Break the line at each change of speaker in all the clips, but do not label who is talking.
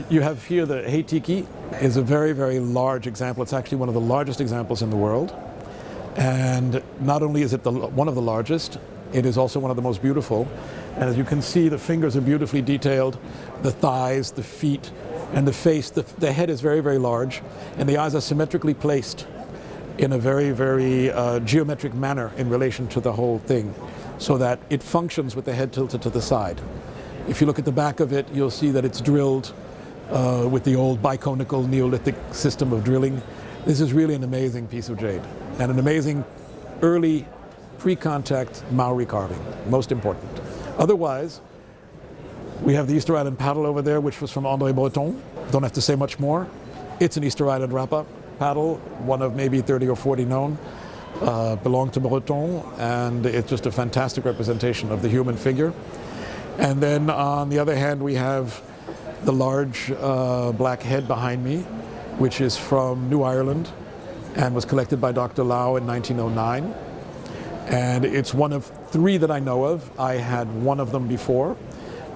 You have here the Heitiki is a very, very large example. It's actually one of the largest examples in the world. And not only is it one of the largest, it is also one of the most beautiful. And as you can see, the fingers are beautifully detailed, the thighs, the feet, and the face. The head is very, very large, and the eyes are symmetrically placed in a very, very geometric manner in relation to the whole thing, so that it functions with the head tilted to the side. If you look at the back of it, you'll see that it's drilled with the old biconical Neolithic system of drilling. This is really an amazing piece of jade, and an amazing early pre-contact Maori carving, most important. Otherwise, we have the Easter Island paddle over there, which was from André Breton. Don't have to say much more. It's an Easter Island Rappa paddle, one of maybe 30 or 40 known, belonged to Breton, and it's just a fantastic representation of the human figure. And then on the other hand, we have the large black head behind me, which is from New Ireland and was collected by Dr. Lau in 1909. And it's one of 3 that I know of. I had one of them before.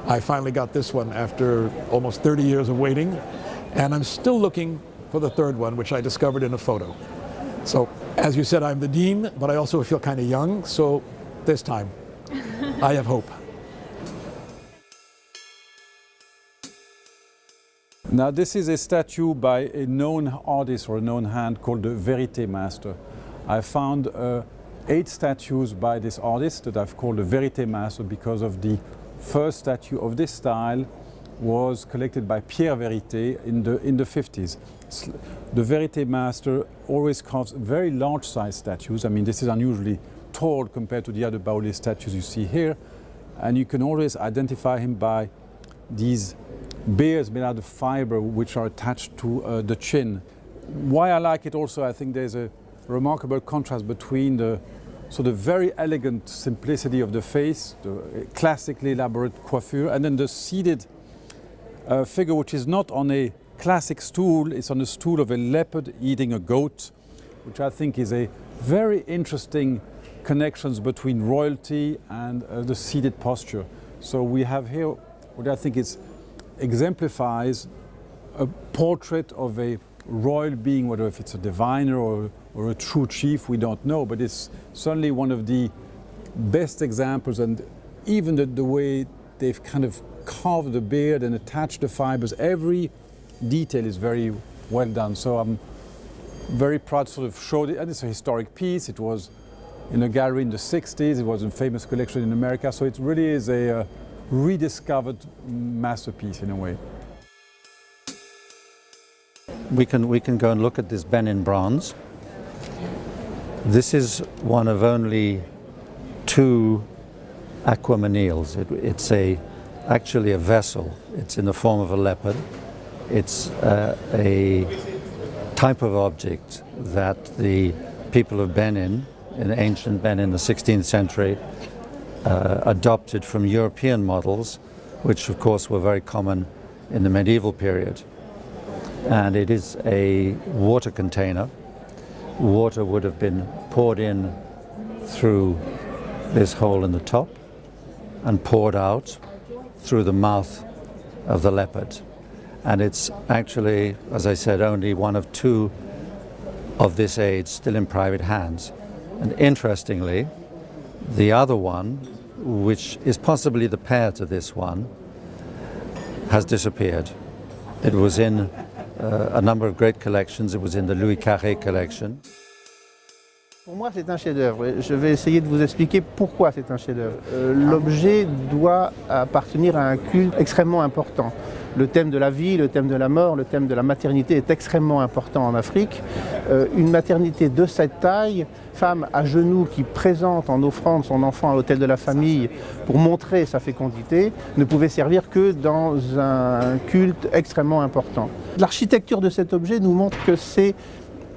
I finally got this one after almost 30 years of waiting. And I'm still looking for the 3rd one, which I discovered in a photo. So, as you said, I'm the dean, but I also feel kind of young. So this time, I have hope.
Now this is a statue by a known artist or a known hand called the Verité Master. I found 8 statues by this artist that I've called the Verité Master because of the first statue of this style was collected by Pierre Verité in the 50s. The Verité Master always carves very large size statues. I mean, this is unusually tall compared to the other Baoulé statues you see here. And you can always identify him by these beards made out of fiber which are attached to the chin. Why I like it also, I think there's a remarkable contrast between the sort of very elegant simplicity of the face, the classically elaborate coiffure, and then the seated figure, which is not on a classic stool, it's on the stool of a leopard eating a goat, which I think is a very interesting connections between royalty and the seated posture. So we have here what I think is exemplifies a portrait of a royal being, whether if it's a diviner or a true chief, we don't know, but it's certainly one of the best examples, and even the way they've kind of carved the beard and attached the fibers, every detail is very well done. So I'm very proud to sort of show it, and it's a historic piece. It was in a gallery in the 60s, it was a famous collection in America, so it really is a rediscovered masterpiece in a way.
We can go and look at this Benin bronze. This is one of only 2 aquamanils. It's actually a vessel. It's in the form of a leopard. It's a type of object that the people of Benin, in ancient Benin in the 16th century, adopted from European models, which of course were very common in the medieval period. And it is a water container. Water would have been poured in through this hole in the top and poured out through the mouth of the leopard. And it's actually, as I said, only one of 2 of this age still in private hands. And interestingly, the other one, which is possibly the pair to this one, has disappeared. It was in a number of great collections. It was in the Louis Carré collection.
Pour moi, c'est un chef-d'œuvre. Je vais essayer de vous expliquer pourquoi c'est un chef-d'œuvre. L'objet doit appartenir à un culte extrêmement important. Le thème de la vie, le thème de la mort, le thème de la maternité est extrêmement important en Afrique. Une maternité de cette taille, femme à genoux qui présente en offrande son enfant à l'autel de la famille pour montrer sa fécondité, ne pouvait servir que dans un culte extrêmement important. L'architecture de cet objet nous montre que c'est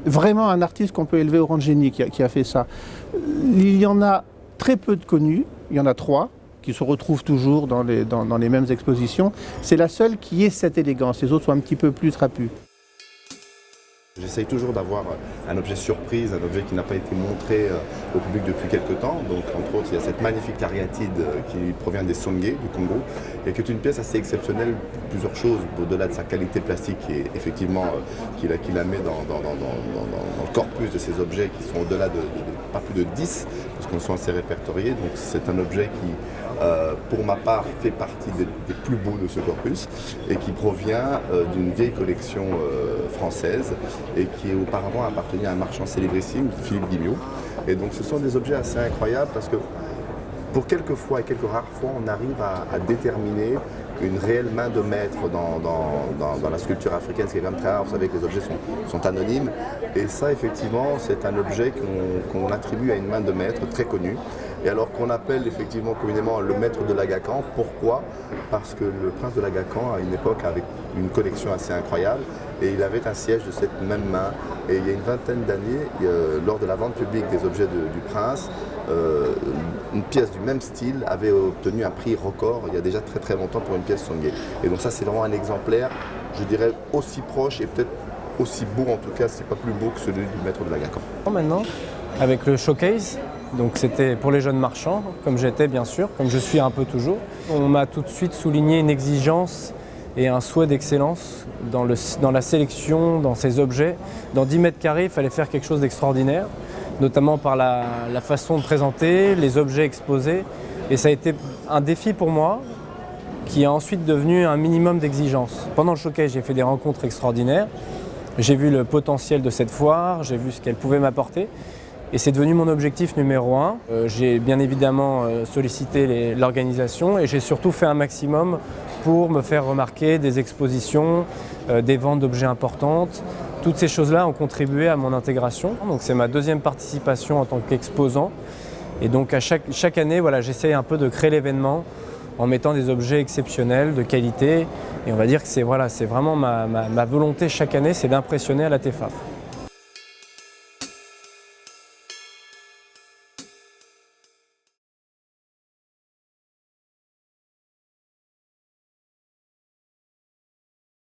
vraiment un artiste qu'on peut élever au rang de génie qui a fait ça. Il y en a très peu de connus, il y en a 3 qui se retrouvent toujours dans les mêmes expositions. C'est la seule qui ait cette élégance, les autres sont un petit peu plus trapus.
J'essaye toujours d'avoir un objet surprise, un objet qui n'a pas été montré au public depuis quelques temps. Donc entre autres, il y a cette magnifique cariatide qui provient des Songé du Congo et qui est une pièce assez exceptionnelle pour plusieurs choses, au-delà de sa qualité plastique et effectivement qui la met dans le corpus de ces objets qui sont au-delà de pas plus de 10, parce qu'on sont assez répertoriés. Donc c'est un objet qui, pour ma part, fait partie des plus beaux de ce corpus et qui provient d'une vieille collection française et qui auparavant appartenait à un marchand célébrissime, Philippe Guimio. Et donc ce sont des objets assez incroyables parce que pour quelques fois et quelques rares fois, on arrive à déterminer une réelle main de maître dans la sculpture africaine, ce qui est quand même très rare. Vous savez que les objets sont anonymes. Et ça, effectivement, c'est un objet qu'on attribue à une main de maître très connue. Et alors qu'on appelle effectivement communément le maître de l'Agacan. Pourquoi? Parce que le prince de l'Agacan, à une époque, avait une collection assez incroyable et il avait un siège de cette même main. Et il y a une vingtaine d'années, lors de la vente publique des objets du prince, une pièce du même style avait obtenu un prix record il y a déjà très très longtemps pour une pièce Songé. Et donc ça, c'est vraiment un exemplaire, je dirais, aussi proche et peut-être aussi beau, en tout cas, c'est pas plus beau que celui du maître de l'Agacan.
Maintenant, avec le showcase, donc c'était pour les jeunes marchands, comme j'étais bien sûr, comme je suis un peu toujours. On m'a tout de suite souligné une exigence et un souhait d'excellence dans la sélection, dans ces objets. Dans 10 mètres carrés, il fallait faire quelque chose d'extraordinaire, notamment par la façon de présenter, les objets exposés. Et ça a été un défi pour moi, qui a ensuite devenu un minimum d'exigence. Pendant le showcase, j'ai fait des rencontres extraordinaires. J'ai vu le potentiel de cette foire, j'ai vu ce qu'elle pouvait m'apporter. Et c'est devenu mon objectif numéro 1. J'ai bien évidemment sollicité l'organisation et j'ai surtout fait un maximum pour me faire remarquer des expositions, des ventes d'objets importantes. Toutes ces choses-là ont contribué à mon intégration. Donc c'est ma deuxième participation en tant qu'exposant. Et donc à chaque année, voilà, j'essaye un peu de créer l'événement en mettant des objets exceptionnels, de qualité. Et on va dire que c'est vraiment ma volonté chaque année, c'est d'impressionner à la TEFAF.